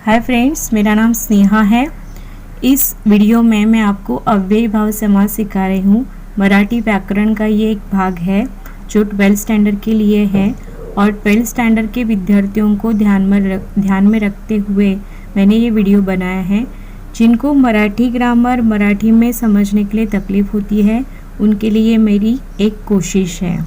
Hi friends, मेरा नाम स्नेहा है। इस वीडियो में मैं आपको अव्ययी भाव समास सिखा रही हूँ। मराठी व्याकरण का ये एक भाग है जो 12th स्टैंडर्ड के लिए है और 12th स्टैंडर्ड के विद्यार्थियों को ध्यान में रखते हुए मैंने ये वीडियो बनाया है। जिनको मराठी ग्रामर मराठी में समझने के लिए तकलीफ़ होती है उनके लिए मेरी एक कोशिश है।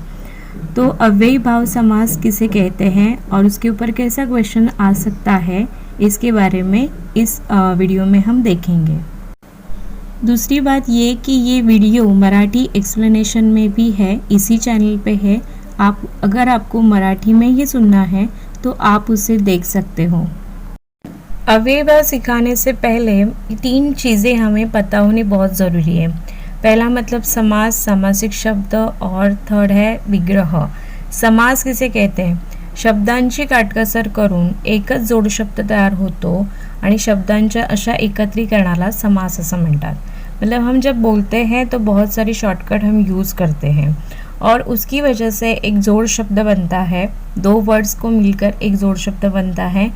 तो अव्ययी भाव समास किसे कहते हैं और उसके ऊपर कैसा क्वेश्चन आ सकता है, इसके बारे में इस वीडियो में हम देखेंगे। दूसरी बात ये कि ये वीडियो मराठी एक्सप्लेनेशन में भी है, इसी चैनल पे है। अगर आपको मराठी में ये सुनना है तो आप उसे देख सकते हो। अव्ययी भाव सिखाने से पहले 3 चीज़ें हमें पता होनी बहुत ज़रूरी है। पहला मतलब समास, सामासिक शब्द और थर्ड है विग्रह। समास किसे कहते हैं? शब्दांची काटकसर करून एकच जोड शब्द तयार होतो आणि शब्दांच्या अशा एकत्रीकरणाला समास असं म्हणतात। मतलब हम जब बोलते हैं तो बहुत सारी शॉर्टकट हम यूज़ करते हैं और उसकी वजह से एक जोड़ शब्द बनता है। 2 वर्ड्स को मिलकर एक जोड़ शब्द बनता है।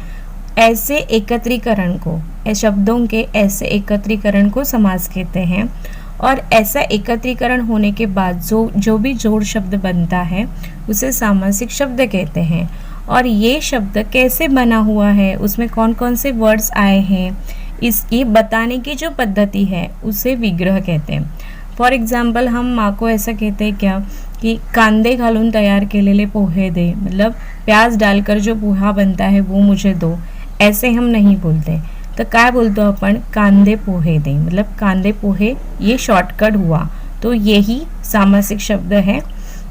ऐसे एकत्रीकरण को, शब्दों के ऐसे एकत्रीकरण को समास कहते हैं। और ऐसा एकत्रीकरण होने के बाद जो भी जोड़ शब्द बनता है उसे सामासिक शब्द कहते हैं। और ये शब्द कैसे बना हुआ है, उसमें कौन कौन से वर्ड्स आए हैं, इसकी बताने की जो पद्धति है उसे विग्रह कहते हैं। फॉर एग्जाम्पल हम माँ को ऐसा कहते हैं क्या कि कांदे घालून तैयार केलेले पोहे दे, मतलब प्याज डालकर जो पोहा बनता है वो मुझे दो। ऐसे हम नहीं बोलते, तो काय बोलतो अपन? कांदे पोहे दे, मतलब कांदे पोहे, ये शॉर्टकट हुआ। तो यही सामासिक शब्द है,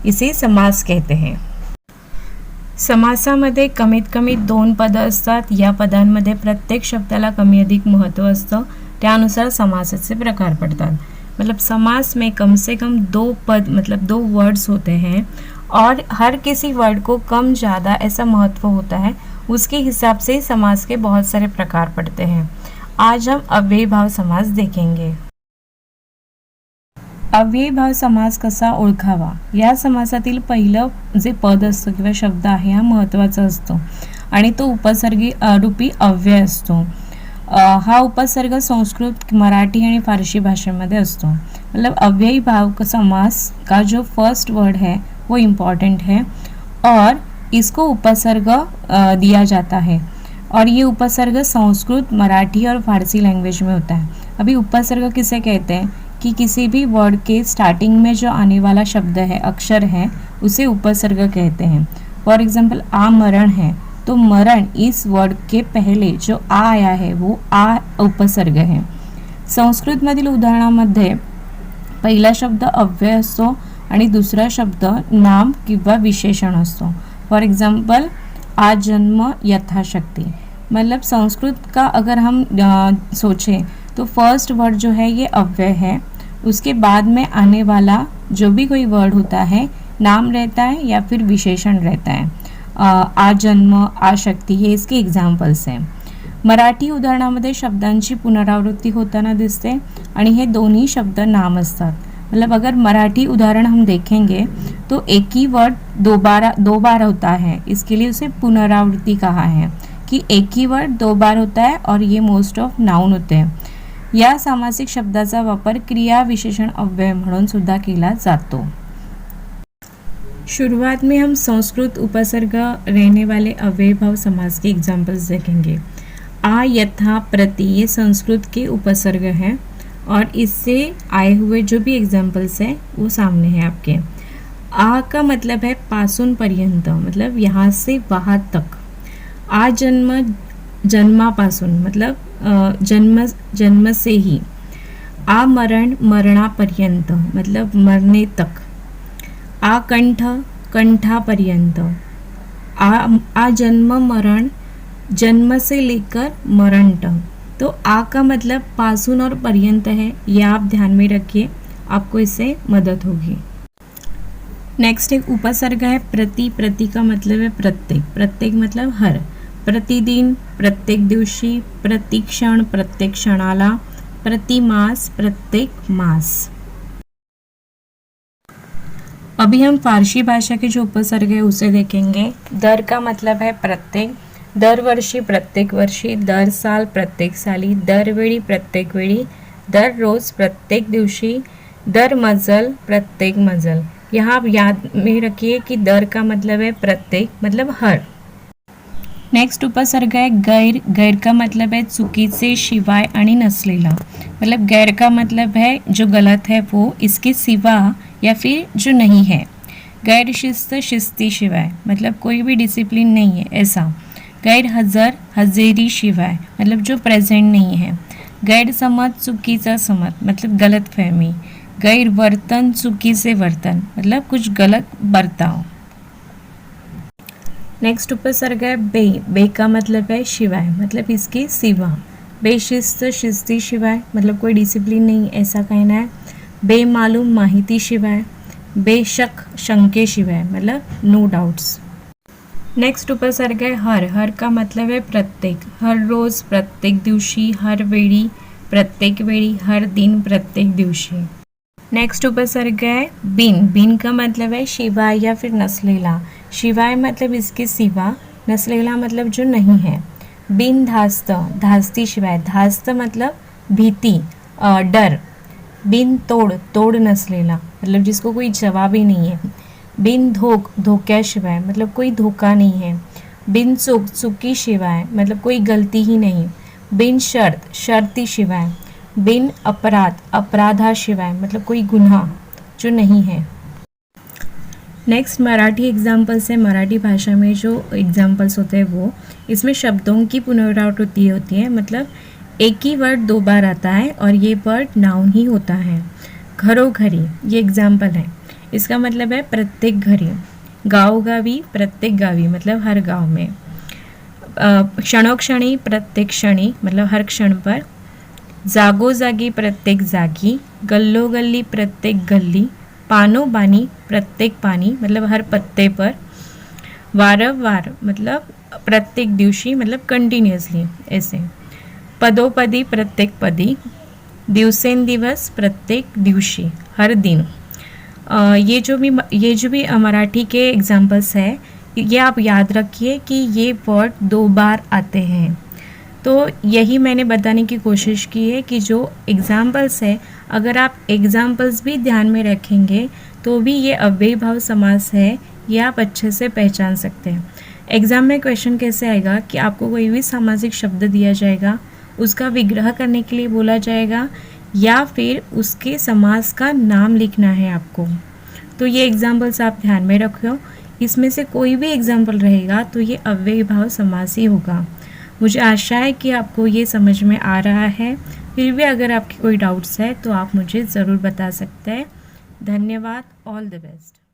इसे समास कहते हैं। समासामध्ये कमीत कमी 2 पदं असतात। या पदांमध्ये प्रत्येक शब्दाला कमी अधिक महत्त्व असतं, त्यानुसार समासाचे प्रकार पडतात। मतलब समास में कम से कम 2 पद मतलब 2 वर्ड्स होते हैं और हर किसी वर्ड को कम ज़्यादा ऐसा महत्व होता है, उसके हिसाब से समास के बहुत सारे प्रकार पड़ते हैं। आज हम अव्ययी भाव समास देखेंगे। अव्ययी भाव समास कसा ओळखावा? या समासातील पहिलं जे पद असतं किंवा शब्द आहे हा महत्त्वाचा असतो आणि तो उपसर्गी रूपी अव्यय असतो। हा उपसर्ग संस्कृत, मराठी आणि फारसी भाषेमध्ये असतो। मतलब अव्ययी भाव समास का जो फर्स्ट वर्ड है वो इम्पॉर्टेंट है और इसको उपसर्ग दिया जाता है और ये उपसर्ग संस्कृत, मराठी और फारसी लैंग्वेज में होता है। अभी उपसर्ग किसे कहते हैं कि किसी भी वर्ड के स्टार्टिंग में जो आने वाला शब्द है, अक्षर है, उसे उपसर्ग कहते हैं। फॉर एग्जाम्पल आमरण है तो मरण इस वर्ड के पहले जो आ आया है वो आ उपसर्ग है। संस्कृतमधील उदाहरणामध्ये पहिला शब्द अव्यय असतो आणि दुसरा शब्द नाम किंवा विशेषण असतो। फॉर एग्जाम्पल आज जन्म यथाशक्ति, मतलब संस्कृत का अगर हम सोचें तो फर्स्ट वर्ड जो है ये अव्यय है, उसके बाद में आने वाला जो भी कोई वर्ड होता है नाम रहता है या फिर विशेषण रहता है। आज जन्म, आज शक्ति, हे इसके एग्जाम्पल्स हैं। मराठी उदाहरणामध्ये शब्दांची पुनरावृत्ती होताना दिसते आणि हे दोन्ही शब्द नाम असतात। मतलब अगर मराठी उदाहरण हम देखेंगे तो एक ही वर्ड दो बार होता है, इसके लिए उसे पुनरावृत्ति कहा है कि एक ही वर्ड 2 बार होता है और ये मोस्ट ऑफ नाउन होते हैं। या सामासिक शब्दाचा वापर क्रिया विशेषण अव्यय म्हणून सुद्धा केला जातो। शुरुआत में हम संस्कृत उपसर्ग रहने वाले अव्ययी भाव समास के एग्जाम्पल्स देखेंगे। आ, यथा, प्रति, ये संस्कृत के उपसर्ग हैं और इससे आए हुए जो भी एग्जाम्पल्स हैं वो सामने हैं आपके। आ का मतलब है पासून पर्यंत, मतलब यहाँ से वहाँ तक। आ जन्म, जन्मापासून, मतलब जन्म से ही। आ मरण, मरणापर्यंत, मतलब मरने तक। आ कंठ, कंठापर्यंत। आ जन्म मरण, जन्म से लेकर मरण तक। तो आ का मतलब पासून और पर्यंत है, यह आप ध्यान में रखिए, आपको इससे मदद होगी। नेक्स्ट एक उपसर्ग है प्रति। प्रति का मतलब है प्रत्येक, प्रत्येक मतलब हर, प्रतिदिन, प्रत्येक दिवशी, प्रतिक्षण, प्रत्येक क्षणाला, प्रतिमास, प्रत्येक मास। अभी हम फारसी भाषा के जो उपसर्ग है उसे देखेंगे। दर का मतलब है प्रत्येक, दरवर्षी प्रत्येक वर्षी, दर साल प्रत्येक साली, दरवेळी प्रत्येक वेळी, दररोज प्रत्येक दिवशी, दर मजल प्रत्येक मजल। यहाँ आप याद में रखिए कि दर का मतलब है प्रत्येक, मतलब हर। नेक्स्ट उपसर्ग है गैर। गैर का मतलब है चुकीचे, शिवाय आणि नसलेला। मतलब गैर का मतलब है जो गलत है वो, इसके सिवा या फिर जो नहीं है। गैर शिस्त, शिस्ती शिवाय, मतलब कोई भी डिसिप्लिन नहीं है ऐसा। गैर हजर, हजेरी शिवाय, मतलब जो प्रेजेंट नहीं है। गैर समझ, चुकीचा समझ, मतलब गलत फहमी। गैर वर्तन, चुकीचे वर्तन, मतलब कुछ गलत बर्ताव। नेक्स्ट उपसर्ग है बे। बे का मतलब है शिवाय, मतलब इसके सिवा। बेशिस्त, शिस्ती शिवाय, मतलब कोई डिसिप्लिन नहीं ऐसा कहना है। बेमालूम, माहिती शिवाय। बेशक, शंके शिवाय, मतलब नो डाउट्स। नेक्स्ट उपसर्ग है हर। हर का मतलब है प्रत्येक। हर रोज, प्रत्येक दिवशी, हर वेळी, प्रत्येक वेळी, हर दिन, प्रत्येक दिवशी। नेक्स्ट उपसर्ग है बिन। बिन का मतलब है शिवाय या फिर नसलेला। शिवाय मतलब इसके सिवा, नसलेला मतलब जो नहीं है। बिन धास्त, धास्ती शिवाय। धास्त मतलब भीति, डर। बिन तोड़, तोड़ नसलेला, मतलब जिसको कोई जवाब ही नहीं है। बिन धोक, धोक्याशिवाय, मतलब कोई धोखा नहीं है। बिन चूक, चुकी शिवाय, मतलब कोई गलती ही नहीं। बिन शर्त, शर्ती शिवाय। बिन अपराध, अपराधाशिवाय, मतलब कोई गुनाह जो नहीं है। नेक्स्ट मराठी एग्जाम्पल्स है। मराठी भाषा में जो एग्जाम्पल्स होते हैं वो, इसमें शब्दों की पुनरावृत्ति होती है, मतलब एक ही वर्ड दो बार आता है और ये वर्ड नाउन ही होता है। घरोघरी, ये एग्जाम्पल है, इसका मतलब है प्रत्येक घरी। गावोगावी, प्रत्येक गावी, मतलब हर गांव में। क्षणोक्षणी, प्रत्येक क्षणी, मतलब हर क्षण पर। जागोजागी, प्रत्येक जागी। गल्लोगल्ली, प्रत्येक गल्ली। पानोबानी, प्रत्येक पानी, मतलब हर पत्ते पर। वारंवार, मतलब प्रत्येक दिवशी, मतलब कंटिन्यूअसली ऐसे। पदोपदी, प्रत्येक पदी। दिवसेंदिवस, प्रत्येक दिवशी, हर दिन। ये जो भी मराठी के एग्जाम्पल्स है, ये आप याद रखिए कि ये वर्ड दो बार आते हैं। तो यही मैंने बताने की कोशिश की है कि जो एग्जाम्पल्स है, अगर आप एग्जाम्पल्स भी ध्यान में रखेंगे तो भी ये अव्ययी भाव समास है, ये आप अच्छे से पहचान सकते हैं। एग्ज़ाम में क्वेश्चन कैसे आएगा कि आपको कोई भी सामासिक शब्द दिया जाएगा, उसका विग्रह करने के लिए बोला जाएगा या फिर उसके समास का नाम लिखना है आपको। तो ये एग्जाम्पल्स आप ध्यान में रखो, इसमें से कोई भी एग्जाम्पल रहेगा तो ये अव्ययी भाव समास ही होगा। मुझे आशा है कि आपको ये समझ में आ रहा है। फिर भी अगर आपके कोई डाउट्स है तो आप मुझे ज़रूर बता सकते हैं। धन्यवाद। All the best.